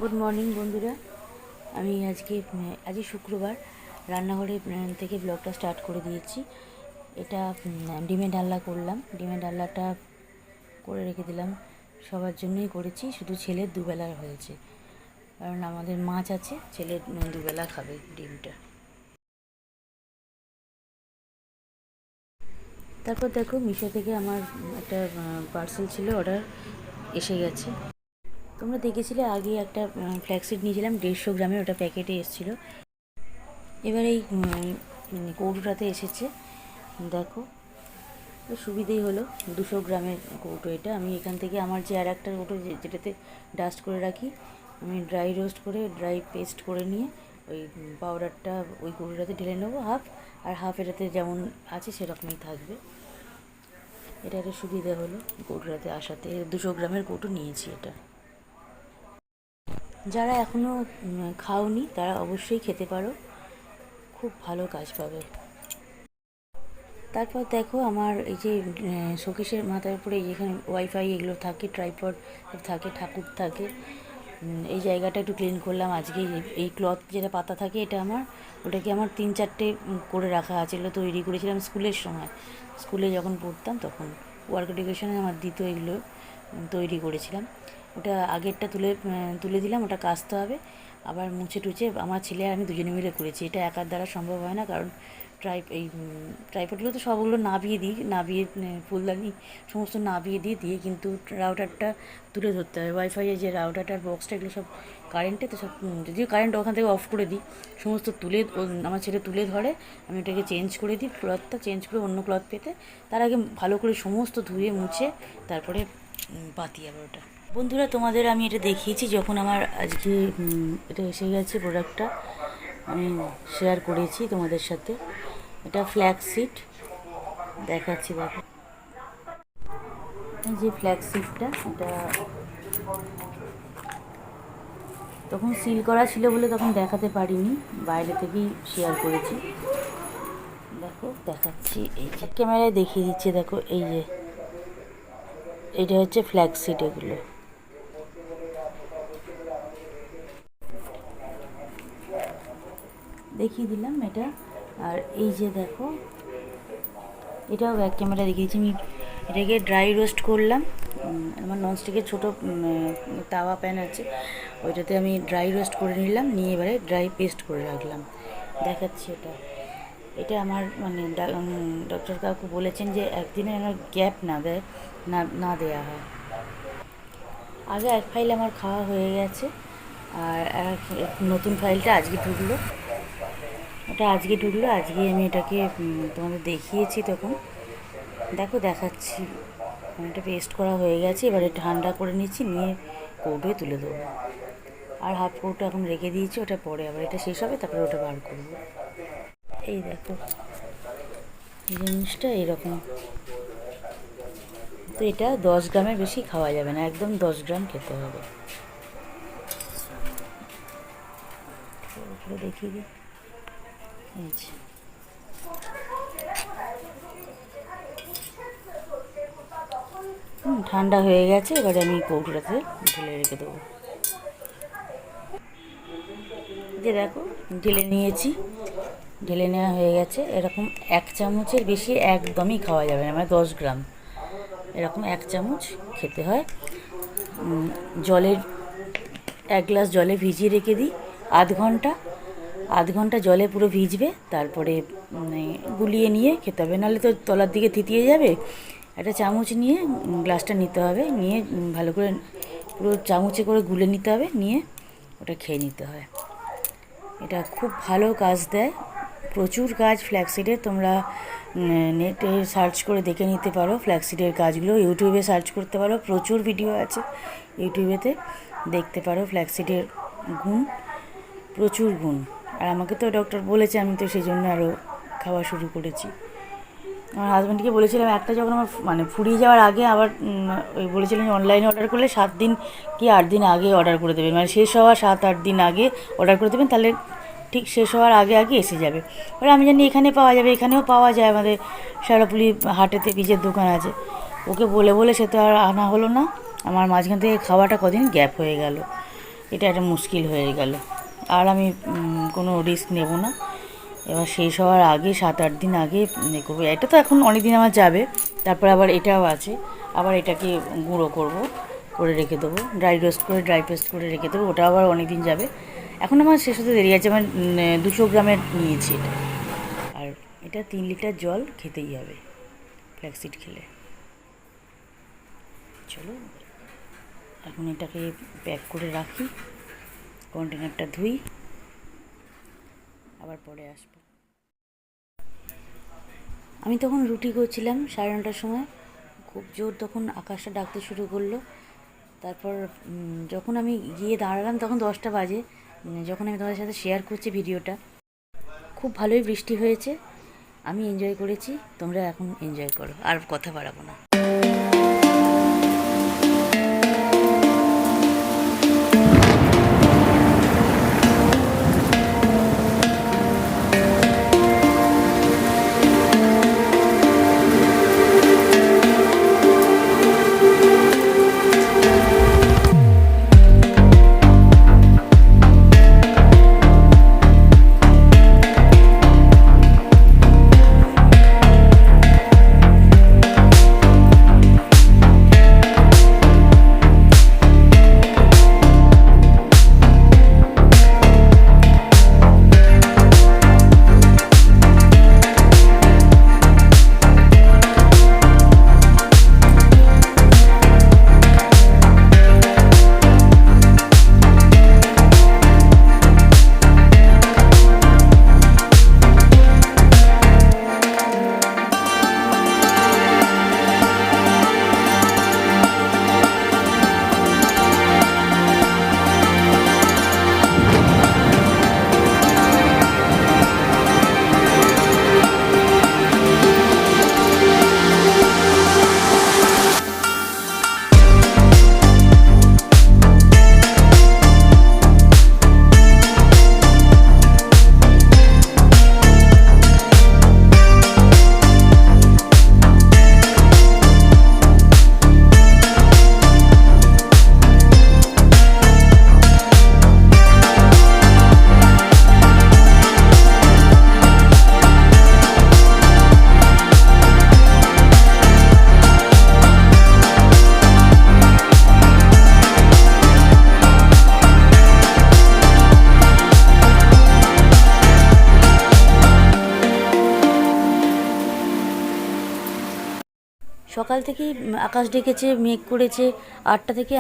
Good morning বন্ধুরা। আমি আজকে শুক্রবার রান্নাঘরে থেকে ব্লগটা স্টার্ট করে দিয়েছি। এটা ডিমের ডালনা করলাম। ডিমের ডালনাটা করে রেখে দিলাম, সবার জন্যই করেছি, শুধু ছেলের দুবেলার হয়েছে, কারণ আমাদের মাছ আছে, ছেলে দুবেলা খাবে ডিমটা। তারপর দেখো, মিশো থেকে আমার একটা পার্সেল ছিল, অর্ডার এসে গেছে। তোমরা দেখেছিলে আগে একটা ফ্ল্যাক্সিড নিয়েছিলাম 150 গ্রামের, ওটা প্যাকেটে এসেছিলো। এবার এই কৌটোটাতে এসেছে, দেখো সুবিধেই হলো। 200 গ্রামের কৌটো এটা। আমি এখান থেকে আমার যে আর একটা কৌটো যেটাতে ডাস্ট করে রাখি, আমি ড্রাই রোস্ট করে ড্রাই পেস্ট করে নিয়ে ওই পাউডারটা ওই কৌটোটাতে ঢেলে নেবো হাফ, আর হাফ এটাতে যেমন আছে সেরকমই থাকবে। এটা একটা সুবিধা হলো কৌটোটাতে আসাতে। 200 গ্রামের কৌটো নিয়েছি এটা। যারা এখনও খাওনি তারা অবশ্যই খেতে পারো, খুব ভালো কাজ পাবে। তারপর দেখো, আমার এই যে শোকেসের মাথার উপরে যেখানে ওয়াইফাই এগুলো থাকে, ট্রাইপড থাকে, ঠাকুর থাকে, এই জায়গাটা একটু ক্লিন করলাম আজকে। এই ক্লথ যেটা পাতা থাকে, এটা ওটাকে আমার 3-4টে করে রাখা আছে। এগুলো তৈরি করেছিলাম স্কুলের সময়, স্কুলে যখন পড়তাম তখন ওয়ার্ক এডুকেশনে আমার দিত, এগুলো তৈরি করেছিলাম। ওটা আগেরটা তুলে দিলাম, ওটা কাচতে হবে, আবার মুছে টুছে আমার ছেলে আর আমি দুজনে মিলে করেছি। এটা একার দ্বারা সম্ভব হয় না, কারণ ট্রাইপডগুলো তো সবগুলো নাবিয়ে ফুলদানি সমস্ত নাবিয়ে দিয়ে কিন্তু রাউটারটা তুলে ধরতে হয়। ওয়াইফাইয়ের যে রাউটারটার বক্সটা, এগুলো সব কারেন্টে তো সব, যদিও কারেন্ট ওখান থেকে অফ করে দিই, সমস্ত আমার ছেলে তুলে ধরে, আমি ওটাকে চেঞ্জ করে দিই, ক্লথটা চেঞ্জ করে অন্য ক্লথ পেতে, তার আগে ভালো করে সমস্ত ধুয়ে মুছে তারপরে পাতি আবার ওটা। বন্ধুরা, তোমাদের আমি এটা দেখিয়েছি যখন আমার আজকে এটা এসে গেছে প্রোডাক্টটা, আমি শেয়ার করেছি তোমাদের সাথে। এটা ফ্ল্যাক্সিড দেখাচ্ছি, দেখো এই যে ফ্ল্যাক্সিডটা, এটা তখন সিল করা ছিল বলে তখন দেখাতে পারিনি, বাইরে থেকেই শেয়ার করেছি। দেখো দেখাচ্ছি, এই যে ক্যামেরায় দেখিয়ে দিচ্ছে, দেখো এই যে এটা হচ্ছে ফ্ল্যাক্সিড, এগুলো দেখিয়ে দিলাম এটা। আর এই যে দেখো, এটাও ব্যাক ক্যামেরা দেখিয়েছি। আমি এটাকে ড্রাই রোস্ট করলাম, আমার ননস্টিকের ছোটো তাওয়া প্যান আছে, ওইটাতে আমি ড্রাই রোস্ট করে নিলাম, নিয়ে এবারে ড্রাই পেস্ট করে রাখলাম। দেখাচ্ছি এটা। এটা আমার ডক্টর কাকু বলেছেন যে একদিনে আমার গ্যাপ না দেওয়া হয়। আগে এক ফাইল আমার খাওয়া হয়ে গেছে, আর নতুন ফাইলটা আজকে ঢুকলো। আজকে আমি এটাকে তোমাদের দেখিয়েছি তখন। দেখো দেখাচ্ছি, এটা পেস্ট করা হয়ে গেছে। এবারে ঠান্ডা করে নিচ্ছি, নিয়ে কৌটোয় তুলে দেবো। আর হাফ কৌটো এখন রেখে দিয়েছি, ওটা পরে আবার এটা শেষ হবে, তারপরে ওটা বার করবো। এই দেখো জিনিসটা এরকম। তো এটা 10 গ্রামের বেশি খাওয়া যাবে না, একদম 10 গ্রাম খেতে হবে। দেখিয়ে দিই, ঠান্ডা হয়ে গেছে। এবারে আমি কৌটোটাতে ঢেলে রেখে দেবো। যে দেখো ঢেলে নিয়েছি, ঢেলে নেওয়া হয়ে গেছে। এরকম 1 চামচের বেশি একদমই খাওয়া যাবে না, মানে 10 গ্রাম এরকম 1 চামচ খেতে হয়। 1 গ্লাস জলে ভিজিয়ে রেখে দিই আধ ঘন্টা জলে পুরো ভিজবে, তারপরে গুলিয়ে নিয়ে খেতে হবে, নাহলে তো তলার দিকে থিতিয়ে যাবে। একটা চামচ নিয়ে গ্লাসটা নিতে হবে, নিয়ে ভালো করে পুরো চামচে করে গুলে নিতে হবে, নিয়ে ওটা খেয়ে নিতে হয়। এটা খুব ভালো কাজ দেয়, প্রচুর কাজ ফ্ল্যাক্সিডের। তোমরা নেটে সার্চ করে দেখে নিতে পারো ফ্ল্যাক্সিডের কাজগুলো, ইউটিউবে সার্চ করতে পারো, প্রচুর ভিডিও আছে ইউটিউবেতে, দেখতে পারো ফ্ল্যাক্সিডের গুণ, প্রচুর গুণ। আর আমাকে তো ডক্টর বলেছে, আমি তো সেই জন্য আরও খাওয়া শুরু করেছি। আমার হাজব্যান্ডকে বলেছিলাম, একটা যখন আমার ফুরিয়ে যাওয়ার আগে আবার ওই বলেছিলেন অনলাইনে অর্ডার করলে 7 দিন কি 8 দিন আগে অর্ডার করে দেবেন, শেষ হওয়ার 7-8 দিন আগে অর্ডার করে দেবেন, তাহলে ঠিক শেষ হওয়ার আগে এসে যাবে। এবার আমি জানি এখানে পাওয়া যাবে, এখানেও পাওয়া যায়, আমাদের শেওড়াফুলি হাটেতে বীজের দোকান আছে। ওকে বলে সে তো আর আনা হলো না, আমার মাঝখান থেকে খাওয়াটা কদিন গ্যাপ হয়ে গেল। এটা একটা মুশকিল হয়ে গেল। আর আমি কোনো রিস্ক নেব না। এবার শেষ হওয়ার আগে 7-8 দিন আগে করবো। এটা তো এখন অনেক দিন আমার যাবে। তারপর আবার এটাও আছে, আবার এটাকে গুঁড়ো করে রেখে দেবো, ড্রাই পেস্ট করে রেখে দেবো। ওটা আবার অনেক দিন যাবে। এখন আমার শেষ হতে দেরি আছে। আমার 200 গ্রামের নিয়েছি এটা। আর এটা 3 লিটার জল খেতেই হবে ফ্ল্যাক্সিড খেলে। চলো এখন এটাকে প্যাক করে রাখি, কন্টেনারটা ধুই, আবার পরে আসবো। আমি তখন রুটি করছিলাম 9:30টার সময়। খুব জোর তখন আকাশটা ডাকতে শুরু করলো। তারপর যখন আমি গিয়ে দাঁড়ালাম তখন 10টা বাজে। যখন আমি তোমাদের সাথে শেয়ার করছি ভিডিওটা, খুব ভালোই বৃষ্টি হয়েছে। আমি এনজয় করেছি, তোমরা এখন এনজয় করো। আর কথা বাড়াবো না। সকাল থেকেই আকাশ ডেকেছে, মেঘ করেছে। 8টা থেকে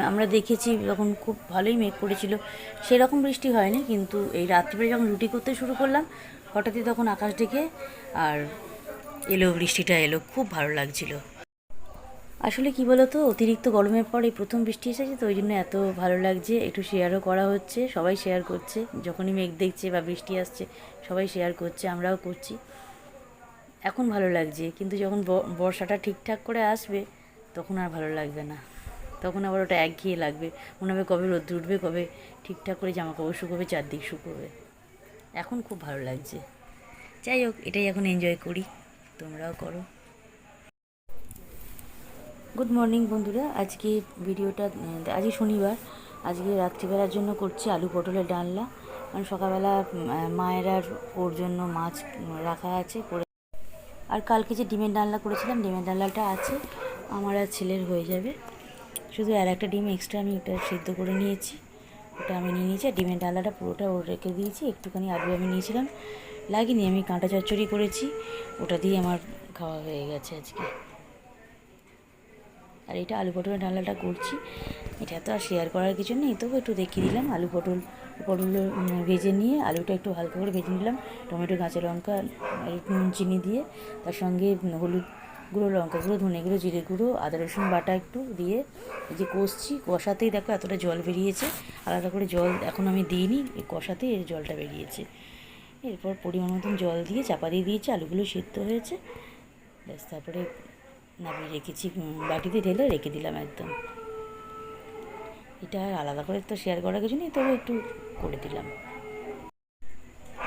আমরা দেখেছি তখন খুব ভালোই মেঘ করেছিল, সেরকম বৃষ্টি হয়নি। কিন্তু এই রাত্রিবেলা যখন রুটি করতে শুরু করলাম, হঠাৎই তখন আকাশ ডেকে আর বৃষ্টিটা এলো, খুব ভালো লাগছিল। আসলে কি বলো তো, অতিরিক্ত গরমের পর এই প্রথম বৃষ্টি এসেছে, তো ওই জন্য এত ভালো লাগছে। একটু শেয়ারও করা হচ্ছে, সবাই শেয়ার করছে। যখনই মেঘ দেখছে বা বৃষ্টি আসছে সবাই শেয়ার করছে, আমরাও করছি। এখন ভালো লাগছে, কিন্তু যখন বর্ষাটা ঠিকঠাক করে আসবে তখন আর ভালো লাগবে না। তখন আবার ওটা একঘেয়ে লাগবে, মনে হবে কবে রোদ্র উঠবে, কবে ঠিকঠাক করে জামাকাপড় শুকোবে, চারদিক শুকোবে। এখন খুব ভালো লাগছে। যাই হোক, এটাই এখন এনজয় করি, তোমরাও করো। গুড মর্নিং বন্ধুরা। আজকে ভিডিওটা, আজকে শনিবার, আজকে রাত্রিবেলার জন্য করছি আলু পটলের ডালনা। কারণ সকালবেলা মায়ের আর ওর জন্য মাছ রাখা আছে করে। আর কালকে যে ডিমের ডালনা করেছিলাম, ডিমের ডালনাটা আছে, আমার আর ছেলের হয়ে যাবে। শুধু আর একটা ডিম এক্সট্রা আমি ওটা সিদ্ধ করে নিয়েছি, ওটা আমি নিয়ে নিয়েছি। আর ডিমের ডালনাটা পুরোটা ওর রেখে দিয়েছি। একটুখানি আলু আমি নিয়েছিলাম, লাগিনি, আমি কাঁটা চচ্চড়ি করেছি, ওটা দিয়ে আমার খাওয়া হয়ে গেছে আজকে। আর এটা আলু পটলের ডালনাটা করছি, এটা তো আর শেয়ার করার কিছু নেই, তবু একটু দেখিয়ে দিলাম। পটল ভেজে নিয়ে আলুটা একটু হালকা করে ভেজে নিলাম, টমেটো, কাঁচা লঙ্কা, নুন চিনি দিয়ে, তার সঙ্গে হলুদ গুঁড়ো, লঙ্কা গুঁড়ো, ধনে গুঁড়ো, জিরে গুঁড়ো, আদা রসুন বাটা একটু দিয়ে এই যে কষাতেই দেখো এতটা জল বেরিয়েছে। আলাদা করে জল এখন আমি দিইনি, এই কষাতেই এর জলটা বেরিয়েছে। এরপর পরিমাণ মতন জল দিয়ে চাপা দিয়ে দিয়েছি, আলুগুলো সিদ্ধ হয়েছে, ব্যাস। তারপরে নামিয়ে রেখেছি, বাটিতে ঢেলে রেখে দিলাম একদম। এটা আর আলাদা করে তো শেয়ার করার কিছু নেই, তবে একটু করে দিলাম।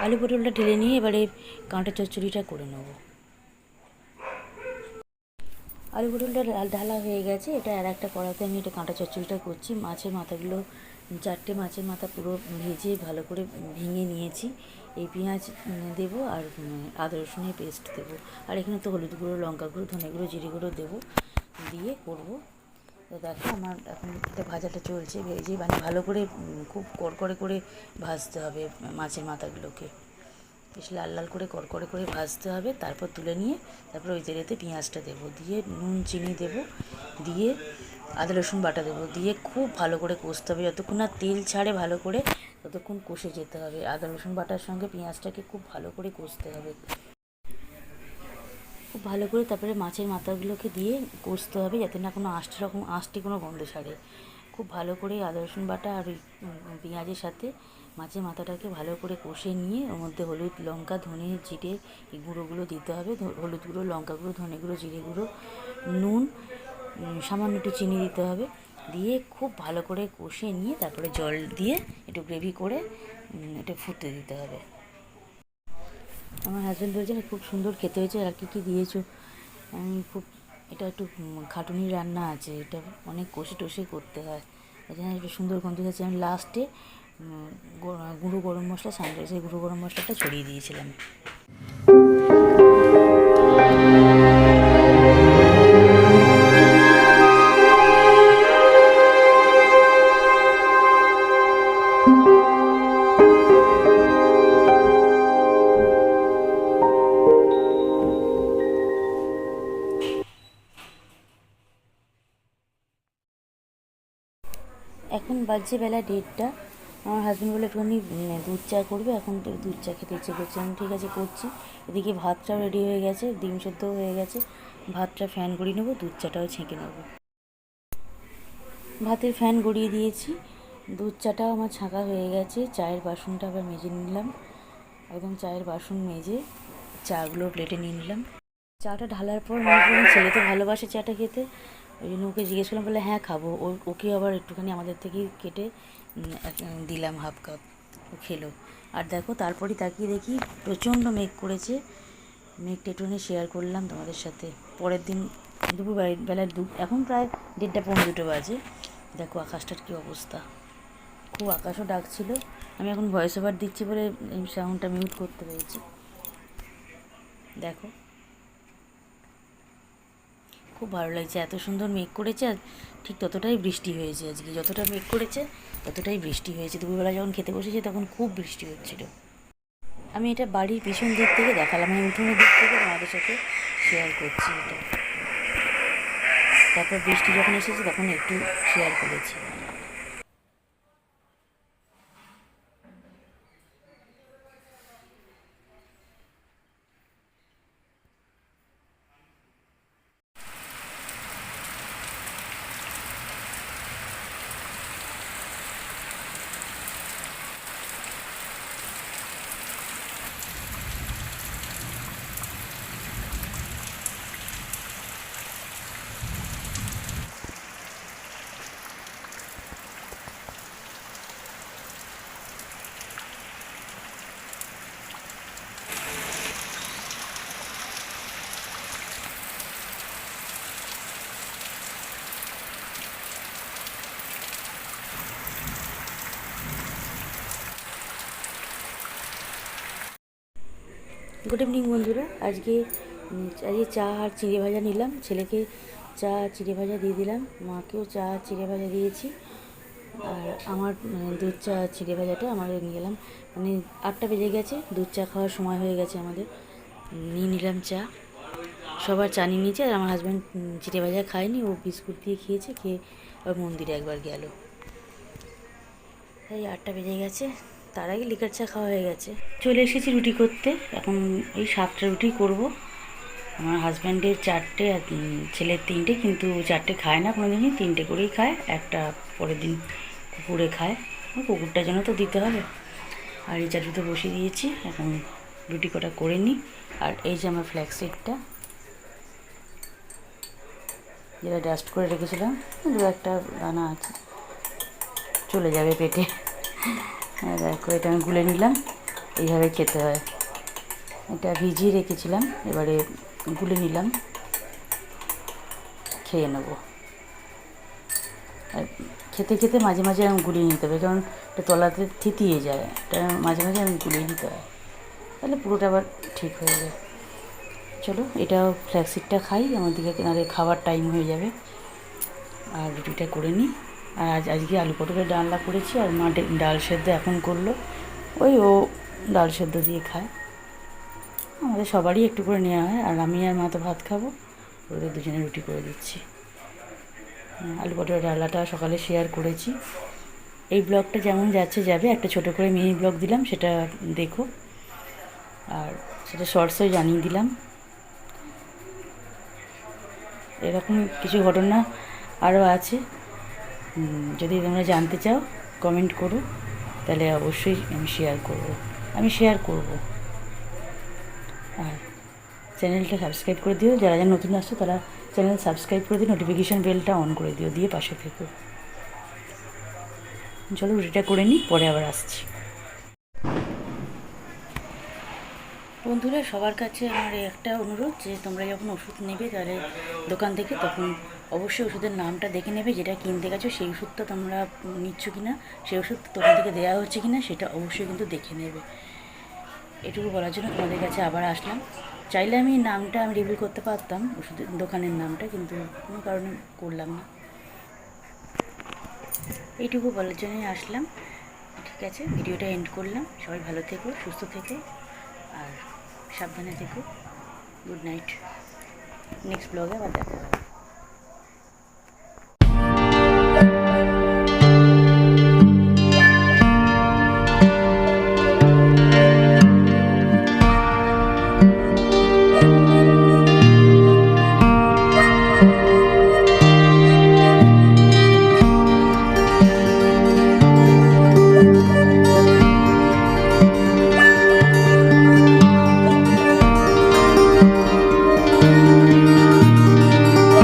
আলু পটলটা ঢেলে নিয়ে এবারে কাঁটা চচ্চড়িটা করে নেব। আলু পটলটা ঢালা হয়ে গেছে, এটা আর একটা কড়াতে আমি এটা কাঁটা চচ্চড়িটা করছি। মাছের মাথাগুলো 4টে মাছের মাথা পুরো ভেজে ভালো করে ভেঙে নিয়েছি। এই পেঁয়াজ দেবো আর আদা রসুনের পেস্ট দেবো, আর এখানে তো হলুদ গুঁড়ো, লঙ্কা গুঁড়ো, ধনে গুঁড়ো, জিরে গুঁড়ো দেবো, দিয়ে করবো। তো দেখো আমার এখন এটা ভাজাটা চলছে, ভেজে মানে ভালো করে খুব কড়কড়ে করে ভাজতে হবে মাছের মাথাগুলোকে, বেশ লাল লাল করে কড়কড়ে করে ভাজতে হবে। তারপর তুলে নিয়ে তারপর ওই তেলেতে পেঁয়াজটা দেবো, দিয়ে নুন চিনি দেবো, দিয়ে আদা রসুন বাটা দেবো, দিয়ে খুব ভালো করে কষতে হবে। যতক্ষণ না তেল ছাড়ে ভালো করে ততক্ষণ কষে যেতে হবে। আদা রসুন বাটার সঙ্গে পেঁয়াজটাকে খুব ভালো করে কষতে হবে, খুব ভালো করে। তারপরে মাছের মাথাগুলোকে দিয়ে কষতে হবে যাতে না কোনো আঁশটি কোনো গন্ধ ছাড়ে। খুব ভালো করে আদা রসুন বাটা আর ওই পেঁয়াজের সাথে মাছের মাথাটাকে ভালো করে কষে নিয়ে ওর মধ্যে হলুদ, লঙ্কা, ধনে, জিরে এই গুঁড়োগুলো দিতে হবে। হলুদ গুঁড়ো, লঙ্কা গুঁড়ো, ধনে গুঁড়ো, জিরে গুঁড়ো, নুন, সামান্য একটু চিনি দিতে হবে। দিয়ে খুব ভালো করে কষে নিয়ে তারপরে জল দিয়ে একটু গ্রেভি করে এটা ফুটতে দিতে হবে। আমার হাজব্যান্ড বলছে খুব সুন্দর খেতে হয়েছে, আর কী দিয়েছো। আমি খুব এটা একটু খাটুনির রান্না আছে, এটা অনেক কষে টষে করতে হয়, এখানে একটু সুন্দর গন্ধ আছে। আমি লাস্টে গুঁড়ো গরম মশলা, সানরাইজের গুঁড়ো গরম মশলাটা ছড়িয়ে দিয়েছিলাম। এখন বাজছে বেলা 1:30। আমার হাজব্যান্ড বলে একটুখানি দুধ চা করবে, এখন দুধ চা খেতে ইচ্ছে করছে। আমি ঠিক আছে করছি। এদিকে ভাতটাও রেডি হয়ে গেছে, ডিম সেদ্ধও হয়ে গেছে, ভাতটা ফ্যান গড়িয়ে নেবো, দুধ চাটাও ছেঁকে নেবো। ভাতের ফ্যান গড়িয়ে দিয়েছি, দুধ চাটাও আমার ছাঁকা হয়ে গেছে। চায়ের বাসনটা আবার মেজে নিলাম, একদম চায়ের বাসন মেজে চাগুলো প্লেটে নিয়ে নিলাম। চাটা ঢালার পর মনে করলাম ছেলে তো ভালোবাসে চাটা খেতে, ওই জন্য ওকে জিজ্ঞেস করলাম, বলে হ্যাঁ খাবো। ওকে আবার একটুখানি আমাদের থেকেই কেটে দিলাম হাফ কাপ, ও খেলো। আর দেখো তারপরই তাকিয়ে দেখি প্রচণ্ড মেঘ করেছে। মেঘটা একটুখানি শেয়ার করলাম তোমাদের সাথে। পরের দিন দুপুর বেলায় এখন প্রায় 1:30 পৌনে 2 বাজে। দেখো আকাশটার কী অবস্থা, খুব আকাশও ডাকছিল। আমি এখন ভয়েস ওভার দিচ্ছি বলে সাউন্ডটা মিউট করতে হয়েছে। দেখো খুব ভালো লাগছে, এত সুন্দর মেঘ করেছে। আর ঠিক ততটাই বৃষ্টি হয়েছে আজকে, যতটা মেঘ করেছে ততটাই বৃষ্টি হয়েছে। দুপুরবেলা যখন খেতে বসেছি তখন খুব বৃষ্টি হচ্ছিল। আমি এটা বাড়ির পিছন দিক থেকে দেখালাম, আমি উঠোনের দিক থেকে তোমাদের সাথে শেয়ার করছি এটা। তারপর বৃষ্টি যখন এসেছে তখন একটু শেয়ার করেছি। গুড ইভিনিং বন্ধুরা। আজকে চা আর চিড়ে ভাজা নিলাম, ছেলেকে চা চিড়ে ভাজা দিয়ে দিলাম, মাকেও চা চিড়ে ভাজা দিয়েছি। আর আমার দুধ চা চিড়ে ভাজাটা আমাদের নিয়ে গেলাম, মানে 8টা বেজে গেছে, দুধ চা খাওয়ার সময় হয়ে গেছে আমাদের। নিয়ে নিলাম চা, সবার চা নিয়ে নিয়েছে। আর আমার হাজব্যান্ড চিড়ে ভাজা খায়নি, ও বিস্কুট দিয়ে খেয়েছে, খেয়ে আবার মন্দিরে একবার গেল। তাই 8টা বেজে গেছে, তার আগে লিকার চা খাওয়া হয়ে গেছে। চলে এসেছি রুটি করতে, এখন এই 7টা রুটি করব। আমার হাজব্যান্ডের 4টে আর ছেলের 3টে, কিন্তু 4টে খায় না কোনো দিনই, 3টে করেই খায়। একটা পরের দিন কুকুরে খায়, কুকুরটার জন্য তো দিতে হবে। আর এই চাটুতে বসিয়ে দিয়েছি, এখন রুটি কটা করে নিই। আর এই যে আমার ফ্ল্যাক্সিডটা, যেটা ডাস্ট করে রেখেছিলাম, 2-1টা দানা আছে, চলে যাবে পেটে। দেখো এটা আমি গুলে নিলাম, এইভাবে খেতে হয়। এটা ভিজিয়ে রেখেছিলাম, এবারে গুলে নিলাম, খেয়ে নেব। আর খেতে খেতে মাঝে মাঝে আমি গুলিয়ে নিতে হবে, কারণ এটা তলাতে থিতিয়ে যায়, এটা মাঝে মাঝে আমি গুলিয়ে নিতে হয়, তাহলে পুরোটা আবার ঠিক হয়ে যায়। চলো এটা ফ্ল্যাক্সিডটা খাই, আমার দিকে নাহলে খাওয়ার টাইম হয়ে যাবে। আর রুটিটা করে নিই। আর আজকে আলু পটলের ডালনা করেছি, আর মা ডাল সেদ্ধ এখন করলো, ওই ও ডাল সেদ্ধ দিয়ে খায়, আমাদের সবারই একটু করে নেওয়া হয়। আর আমি আর মা তো ভাত খাবো, ওদের দুজনে রুটি করে দিচ্ছি। আলু পটলের ডালনাটা সকালে শেয়ার করেছি। এই ব্লগটা যেমন যাচ্ছে যাবে, একটা ছোটো করে মিনি ব্লগ দিলাম, সেটা দেখো, আর সেটা শর্টসেও জানিয়ে দিলাম। এরকম কিছু ঘটনা আরও আছে, যদি তোমরা জানতে চাও কমেন্ট করো, তাহলে অবশ্যই আমি শেয়ার করব। আর চ্যানেলটা সাবস্ক্রাইব করে দিও, যারা যারা নতুন আসছো তারা চ্যানেল সাবস্ক্রাইব করে দিও, নোটিফিকেশান বেলটা অন করে দিও, দিয়ে পাশে থেকো। চলো রুটিটা করে নিই, পরে আবার আসছি। বন্ধুরা, সবার কাছে আমার একটা অনুরোধ, যে তোমরা যখন ওষুধ নেবে তাহলে দোকান থেকে, তখন অবশ্যই ওষুধের নামটা দেখে নেবে, যেটা কিনতে গেছো সেই ওষুধটা তোমরা নিচ্ছ কি না, সেই ওষুধ দোকান থেকে দেওয়া হচ্ছে কি না, সেটা অবশ্যই কিন্তু দেখে নেবে। এটুকু বলার জন্য তোমাদের কাছে আবার আসলাম। চাইলে আমি নামটা রিভিল করতে পারতাম, ওষুধের দোকানের নামটা, কিন্তু কোনো কারণে করলাম না। এইটুকু বলার জন্যই আসলাম। ঠিক আছে, ভিডিওটা এন্ড করলাম। সবাই ভালো থেকো, সুস্থ থেকো, আর সাবধানে থেকো। Good night. নেক্সট ব্লগে আবার দেখা হবে।